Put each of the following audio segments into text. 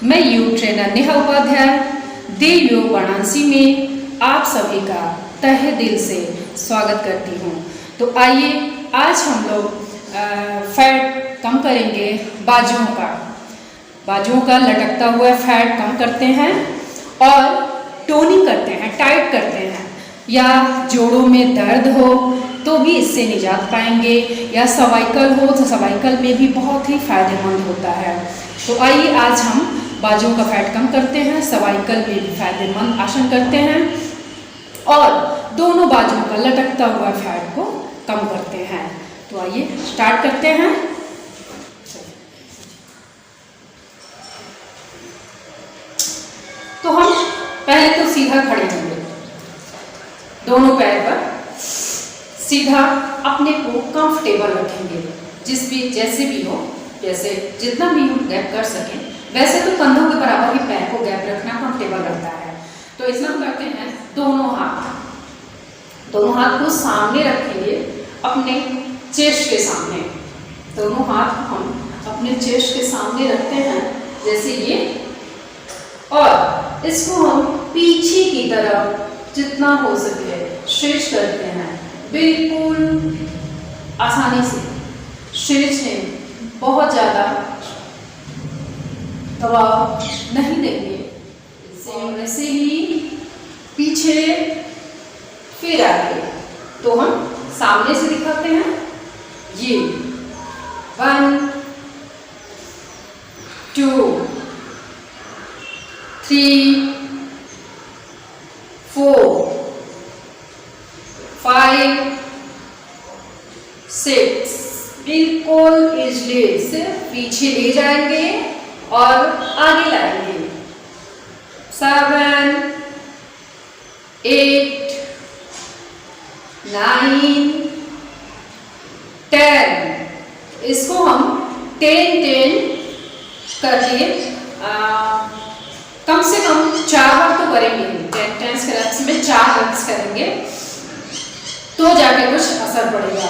मैं योग ट्रेनर नेहा उपाध्याय देव योग वाराणसी में आप सभी का तहे दिल से स्वागत करती हूँ। तो आइए आज हम लोग फैट कम करेंगे। बाजुओं का लटकता हुआ फैट कम करते हैं और टोनिंग करते हैं, टाइट करते हैं। या जोड़ों में दर्द हो तो भी इससे निजात पाएंगे, या सर्वाइकल हो तो सर्वाइकल में भी बहुत ही फायदेमंद होता है। तो आइए आज हम बाजुओं का फैट कम करते हैं, सर्वाइकल में भी फायदेमंद आसन करते हैं और दोनों बाजुओं का लटकता हुआ फैट को कम करते हैं। तो आइए स्टार्ट करते हैं। तो हम पहले तो सीधा खड़े होंगे, दोनों पैर पर सीधा अपने को कंफर्टेबल रखेंगे, जैसे भी हो, जैसे जितना भी हम गैप कर सकें। वैसे तो कंधों के बराबर ही पैर को गैप रखना कंफर्टेबल रहता है। तो इसमें हम करते हैं दोनों हाथ को सामने रखेंगे अपने चेस्ट के सामने। दोनों हाथ हम अपने चेस्ट के सामने रखते हैं जैसे ये, और इसको हम पीछे की तरफ जितना हो सके स्ट्रेच करते हैं, बिल्कुल आसानी से स्ट्रेच है, बहुत ज्यादा दबाव नहीं देंगे। वैसे ही पीछे फिर आगे। तो हम सामने से दिखाते हैं, ये 1 2 3 4 5 6। बिल्कुल इजली सिर्फ पीछे ले जाएंगे और आगे लाएंगे। 7 8 9 10। इसको हम 10 करके कम से कम 4 बार तो करेंगे। 10 रेप्स में 4 रेप्स करेंगे तो जाके कुछ असर पड़ेगा।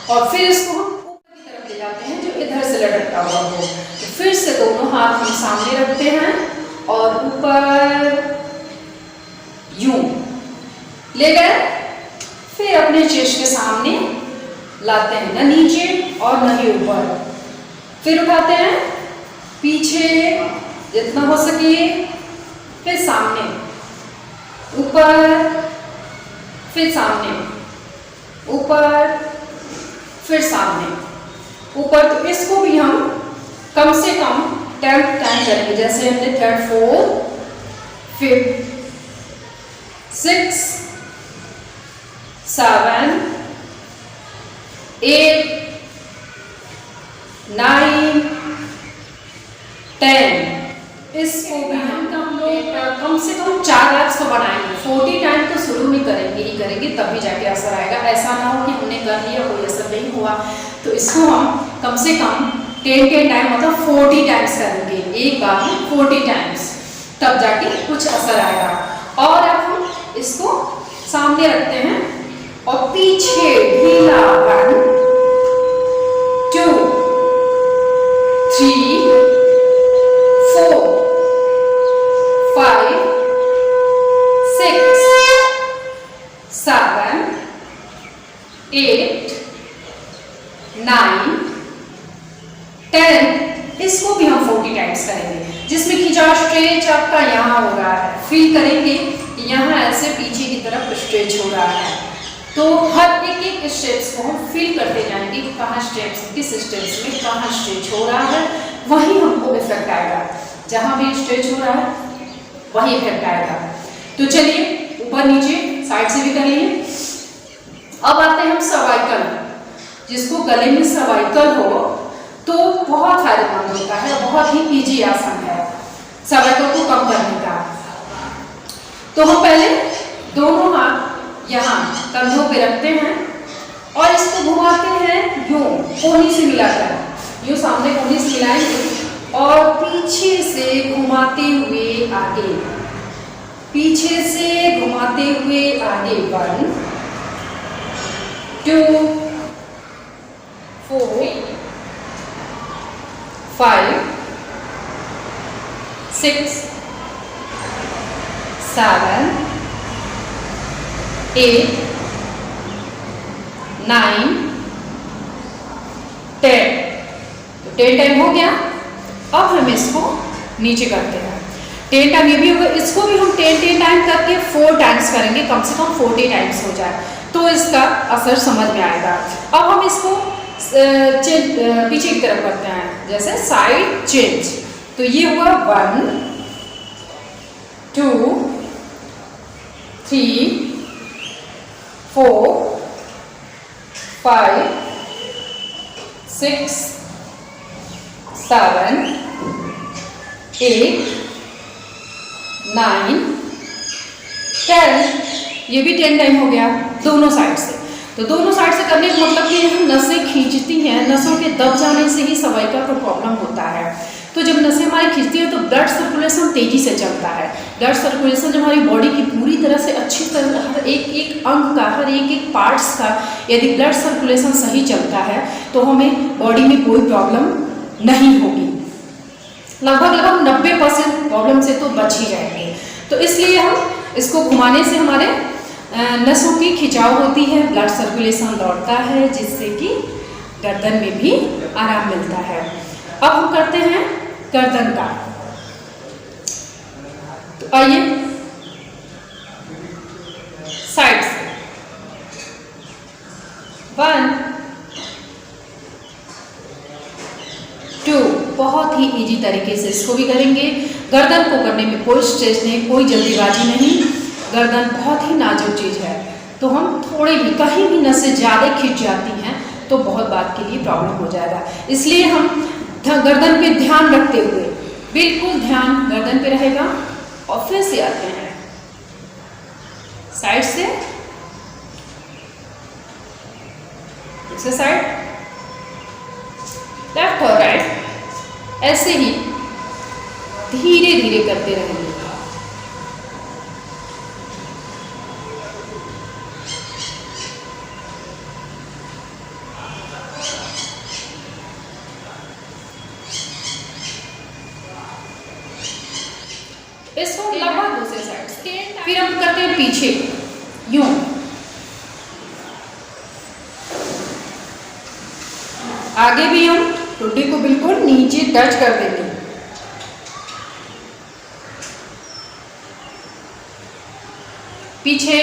और फिर इसको हम ऊपर की तरफ ले जाते हैं जो इधर से लटकता हुआ हो। तो फिर से दोनों हाथ हम सामने रखते हैं और ऊपर यूं ले गए, फिर अपने चेस्ट के सामने लाते हैं, न नीचे और न ही ऊपर। फिर उठाते हैं पीछे जितना हो सके, फिर सामने, ऊपर, फिर सामने, ऊपर, फिर सामने, ऊपर। तो इसको भी हम कम से कम 10 टाइम करेंगे, जैसे हमने 3rd 4th 5th 6 7 8 9 10। इसको भी हम कम से कम 4 रेप्स तो बनाएंगे। 40 टाइम तो शुरू में करेंगे ही करेंगे, तभी जाके असर आएगा। ऐसा ना हो कि हमने कर लिया कोई असर नहीं हुआ। तो इसको हम कम से कम 10 टाइम मतलब 40 टाइम्स करेंगे, एक बार में 40 टाइम्स, तब जाके कुछ असर आएगा। और अब हम इसको सामने रखते हैं और पीछे ढीला 1 2 3 4 5 6 7 8 9 10। इसको भी हम 40 टाइम्स करेंगे, जिसमें खिंचाव स्ट्रेच आपका यहाँ हो रहा है। फील करेंगे कि यहाँ ऐसे पीछे की तरफ स्ट्रेच हो रहा है। तो हर एक स्टेप्स को हम फील करते जाएंगे कि कहाँ स्टेप्स, किस स्टेप्स में कहाँ स्ट्रेच हो रहा है, वहीं हमको इफेक्ट आएगा। जहाँ भी स्ट्रेच हो रहा है वही इफेक्ट आएगा। तो चलिए ऊपर नीचे साइड से भी कर लिए। अब आते हैं हम सर्वाइकल। जिसको गले में सर्वाइकल हो तो बहुत फायदेमंद होता है, बहुत ही इजी आसन है सर्वाइकल को कम करने का। तो हम पहले दोनों हाथ यहाँ कंधों पे रखते हैं और इसको घुमाते हैं यूं, कोहनी से मिलाकर, यूं सामने कोहनी से मिलाएंगे और पीछे से घुमाते हुए आगे, पीछे से घुमाते हुए आगे। 1 2 4 5 6 7 8 9 10। तो 10 टाइम हो गया। अब हम इसको नीचे करते हैं। 10 टाइम ये भी होगा, इसको भी हम 10 टाइम करके 4 टाइम्स करेंगे, कम से कम 40 टाइम्स हो जाए तो इसका असर समझ में आएगा। अब हम इसको पीछे की तरफ करते हैं, जैसे साइड चेंज। तो ये हुआ 1 2 3 4 5 6 7 8 9 10। ये भी 10 टाइम हो गया दोनों साइड से। तो दोनों साइड से करने का मतलब कि हम नसें खींचती हैं, नसों के दब जाने से ही सर्वाइकल को प्रॉब्लम होता है। तो जब नसें हमारी खींचती हैं तो ब्लड सर्कुलेशन तेजी से चलता है। ब्लड सर्कुलेशन जब हमारी बॉडी की पूरी तरह से अच्छी तरह हर एक अंग का, हर एक पार्ट्स का यदि ब्लड सर्कुलेशन सही चलता है तो हमें बॉडी में कोई प्रॉब्लम नहीं होगी। लगभग 90% प्रॉब्लम से तो बच ही जाएंगे। तो इसलिए हम इसको घुमाने से हमारे नसों की खिंचाव होती है, ब्लड सर्कुलेशन दौड़ता है, जिससे कि गर्दन में भी आराम मिलता है। अब हम करते हैं गर्दन का। तो आइए साइड से 1 2। बहुत ही इजी तरीके से इसको भी करेंगे। गर्दन को करने में कोई स्ट्रेस नहीं, कोई जल्दीबाजी नहीं। गर्दन बहुत ही नाजुक चीज़ है, तो हम थोड़ी भी कहीं भी नसें ज़्यादा खिंच जाती हैं तो बहुत बात के लिए प्रॉब्लम हो जाएगा। इसलिए हम गर्दन पे ध्यान रखते हुए, बिल्कुल ध्यान गर्दन पे रहेगा। और फिर से आते हैं साइड से, दूसरे साइड, लेफ्ट और राइट, ऐसे ही धीरे धीरे करते रहेंगे। इसको लगभग दूसरे साइड से। फिर हम करते हैं पीछे, यूं। आगे भी हम ठुड्डी को बिल्कुल नीचे टच कर देंगे। पीछे,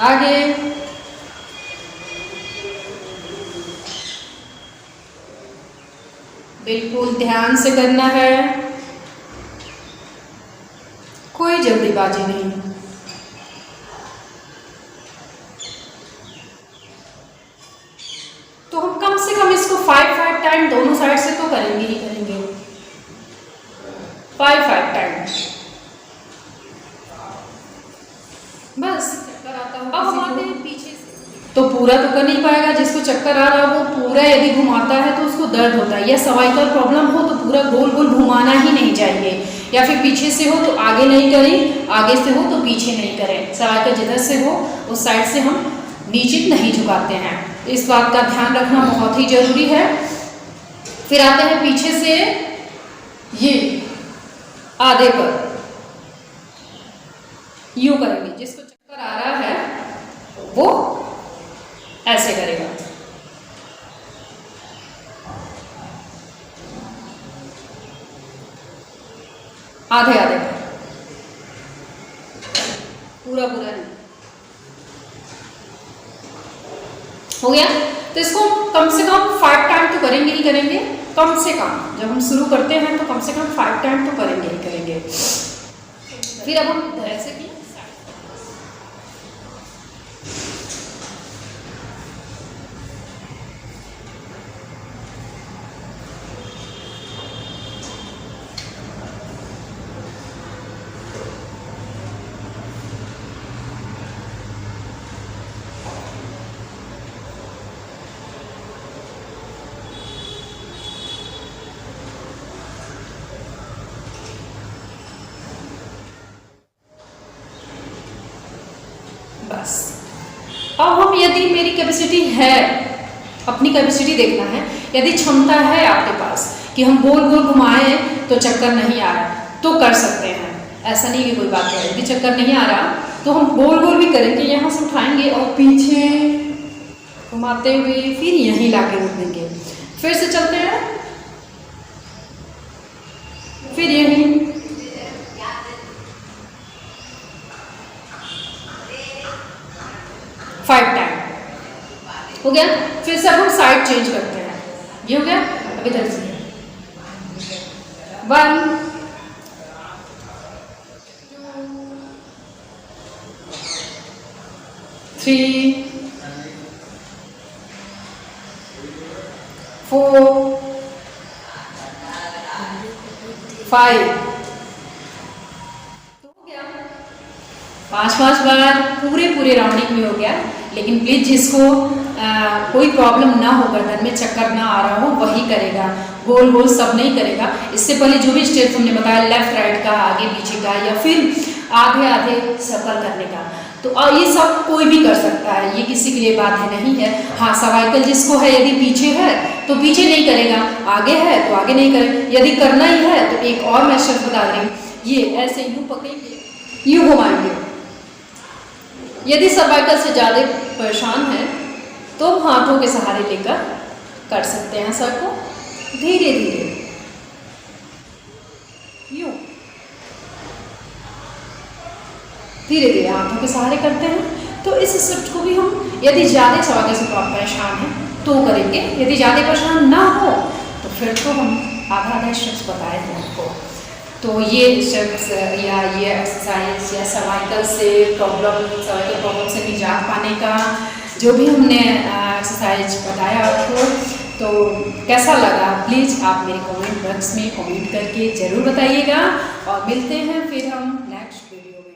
आगे, बिल्कुल ध्यान से करना है, कोई जल्दीबाजी नहीं। तो हम कम से कम इसको 5 टाइम दोनों साइड से तो करेंगे ही करेंगे। 5 टाइम बस। अब हम आते हैं पीछे से। तो पूरा तो कर नहीं पाएगा, जिसको चक्कर आ रहा है वो पूरा यदि घुमाता है तो उसको दर्द होता है। या सर्वाइकल प्रॉब्लम हो तो पूरा गोल गोल घुमाना ही नहीं चाहिए। या फिर पीछे से हो तो आगे नहीं करें, आगे से हो तो पीछे नहीं करें। सर्वाइकल जिधर से हो उस साइड से हम नीचे नहीं झुकाते हैं। इस बात का ध्यान रखना बहुत ही जरूरी है। फिर आते हैं पीछे से, ये आधे पर यूं करेंगे। जिसको चक्कर आ रहा है वो ऐसे करेगा। आधे आधे पूरा पूरा नहीं। हो गया। तो इसको कम से कम 5 टाइम तो करेंगे ही करेंगे। कम से कम जब हम शुरू करते हैं तो कम से कम 5 टाइम तो करेंगे ही करेंगे। फिर अब हम ऐसे किए, बस। अब हम यदि मेरी कैपेसिटी है, अपनी कैपेसिटी देखना है, यदि क्षमता है आपके पास कि हम गोल गोल घुमाएं तो चक्कर नहीं आ रहा तो कर सकते हैं, ऐसा नहीं कि कोई बात है। यदि चक्कर नहीं आ रहा तो हम गोल गोल भी करेंगे, यहाँ से उठाएंगे और पीछे घुमाते हुए फिर यहीं लाके रोक देंगे। फिर से चलते हैं, फिर यहीं, फाइव टाइम हो गया। फिर से अब हम साइड चेंज करते हैं, ये हो गया। अब इधर से 1 3 4 5 हो गया। 5 बार पूरे राउंडिंग में हो गया। लेकिन प्लीज जिसको कोई प्रॉब्लम ना हो, गर्दन में चक्कर ना आ रहा हो, वही करेगा, गोल गोल सब नहीं करेगा। इससे पहले जो भी स्टेप्स हमने बताया, लेफ्ट राइट का, आगे पीछे का, या फिर आधे आधे सर्कल करने का, तो ये सब कोई भी कर सकता है, ये किसी के लिए बात नहीं है। हाँ, सर्वाइकल जिसको है, यदि पीछे है तो पीछे नहीं करेगा, आगे है तो आगे नहीं करेगा। यदि करना ही है तो एक और मैं शब्द बता रही हूँ, ये ऐसे यूं पकड़ेंगे, यूं घुमाएंगे। यदि सर्वाइकल से ज़्यादा परेशान है तो हाथों के सहारे लेकर कर सकते हैं सर को, धीरे धीरे यूं, धीरे धीरे हाथों के सहारे करते हैं। तो इस स्टेप को भी हम यदि ज़्यादा सर्वाइकल से परेशान हैं तो करेंगे, यदि ज़्यादा परेशान ना हो तो फिर तो हम आधा स्टेप्स बताए थे आपको। तो ये स्टेप्स या ये एक्सरसाइज या सर्वाइकल प्रॉब्लम से निजात पाने का जो भी हमने एक्सरसाइज बताया आपको, तो कैसा लगा प्लीज़ आप मेरे कमेंट बॉक्स में कमेंट करके ज़रूर बताइएगा। और मिलते हैं फिर हम नेक्स्ट वीडियो में।